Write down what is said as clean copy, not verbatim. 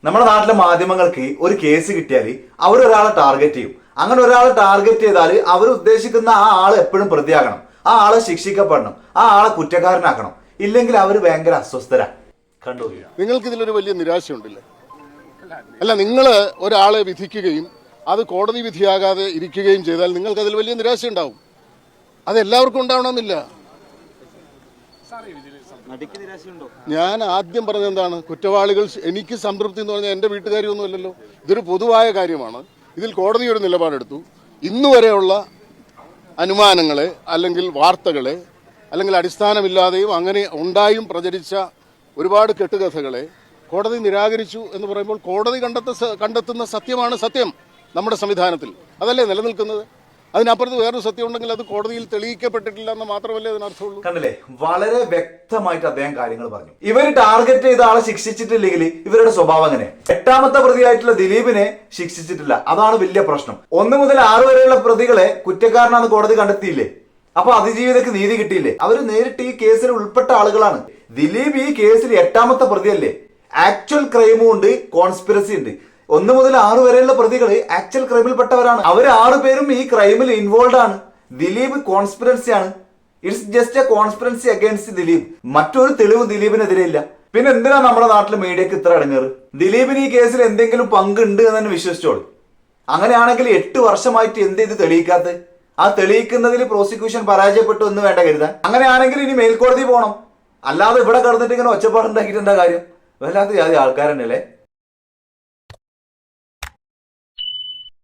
നമ്മുടെ നാട്ടിലെ മാധ്യമങ്ങൾക്ക് ഒരു കേസ് കിട്ടിയാൽ അവരൊരാളെ ടാർഗറ്റ് ചെയ്യും. അങ്ങനെ ഒരാളെ ടാർഗറ്റ് ചെയ്താൽ അവർ ഉദ്ദേശിക്കുന്ന ആ ആള് എപ്പോഴും പ്രതിയാകണം, ആ ആളെ ശിക്ഷിക്കപ്പെടണം, ആ ആളെ കുറ്റക്കാരനാക്കണം. ഇല്ലെങ്കിൽ അവർ ഭയങ്കര അസ്വസ്ഥരാ. കണ്ടു, നിങ്ങൾക്ക് ഇതിലൊരു വലിയ നിരാശയുണ്ടല്ലേ? അല്ല, നിങ്ങൾ ഒരാളെ വിധിക്കുകയും അത് കോടതി വിധിയാകാതെ ഇരിക്കുകയും ചെയ്താൽ നിങ്ങൾക്ക് അതിൽ വലിയ നിരാശ ഉണ്ടാവും. അത് എല്ലാവർക്കും ഉണ്ടാവണമെന്നില്ല. ഞാൻ ആദ്യം പറഞ്ഞത് എന്താണ്? കുറ്റവാളികൾ, എനിക്ക് സംതൃപ്തി എന്ന് പറഞ്ഞാൽ എൻ്റെ വീട്ടുകാരിയൊന്നുമല്ലല്ലോ. ഇതൊരു പൊതുവായ കാര്യമാണ്. ഇതിൽ കോടതി ഒരു നിലപാടെടുത്തു. ഇന്നുവരെയുള്ള അനുമാനങ്ങളെ അല്ലെങ്കിൽ വാർത്തകളെ അല്ലെങ്കിൽ അടിസ്ഥാനമില്ലാതെയും അങ്ങനെ ഉണ്ടായും പ്രചരിച്ച ഒരുപാട് കെട്ടുകഥകളെ കോടതി നിരാകരിച്ചു എന്ന് പറയുമ്പോൾ കോടതി കണ്ടെത്തുന്ന സത്യമാണ് സത്യം നമ്മുടെ സംവിധാനത്തിൽ. അതല്ലേ നിലനിൽക്കുന്നത്. അതിനപ്പുറത്ത് വേറൊരു സത്യം ഉണ്ടെങ്കിൽ അത് കോടതിയിൽ തെളിയിക്കപ്പെട്ടിട്ടില്ല എന്ന് മാത്രമല്ലേ അതിനർത്ഥമുള്ളൂ. കണ്ടില്ലേ, വളരെ വ്യക്തമായിട്ട് അദ്ദേഹം കാര്യങ്ങൾ പറഞ്ഞു. ഇവർ ടാർഗറ്റ് ചെയ്ത ആളെ ശിക്ഷിച്ചിട്ടില്ലെങ്കിൽ ഇവരുടെ സ്വഭാവം അങ്ങനെ. 8ാമത്തെ പ്രതിയായിട്ടുള്ള ദിലീപിനെ ശിക്ഷിച്ചിട്ടില്ല. അതാണ് വലിയ പ്രശ്നം. 1 മുതൽ 6 വരെയുള്ള പ്രതികളെ കുറ്റക്കാരനാണ് കോടതി കണ്ടെത്തിയില്ലേ? അപ്പൊ അതിജീവിതക്ക് നീതി കിട്ടിയില്ലേ? അവര് നേരിട്ട് ഈ കേസിൽ ഉൾപ്പെട്ട ആളുകളാണ്. ദിലീപ് ഈ കേസിൽ 8ാമത്തെ പ്രതിയല്ലേ? ആക്ച്വൽ ക്രൈമും ഉണ്ട്, കോൺസ്പിറസി ഉണ്ട്. 1 മുതൽ 6 വരെയുള്ള പ്രതികൾ ആക്ച്വൽ ക്രൈമിൽപ്പെട്ടവരാണ്. അവർ 6 പേരും ഈ ക്രൈമിൽ ഇൻവോൾവ് ആണ്. ദിലീപ് കോൺസ്പിറൻസി ആണ്. It's just a conspiracy against Dileep. മറ്റൊരു തെളിവും ദിലീപിനെതിരെ ഇല്ല. പിന്നെ എന്തിനാ നമ്മുടെ നാട്ടിലെ മീഡിയക്ക് ഇത്ര അടങ്ങേറ്? ദിലീപിന് ഈ കേസിൽ എന്തെങ്കിലും പങ്കുണ്ട് എന്ന് തന്നെ വിശ്വസിച്ചോളൂ. അങ്ങനെയാണെങ്കിൽ 8 വർഷമായിട്ട് എന്ത് ഇത് തെളിയിക്കാത്ത? ആ തെളിയിക്കുന്നതിൽ പ്രോസിക്യൂഷൻ പരാജയപ്പെട്ടു എന്ന് വേണ്ട കരുതാൻ. അങ്ങനെയാണെങ്കിൽ ഇനി മേൽക്കോടതി പോകണം. അല്ലാതെ ഇവിടെ കിടന്നിട്ട് ഇങ്ങനെ ഒച്ചപ്പാടുണ്ടാക്കിയിട്ട് എന്താ കാര്യം? വല്ലാത്ത ജാതി ആൾക്കാരുണ്ടല്ലേ.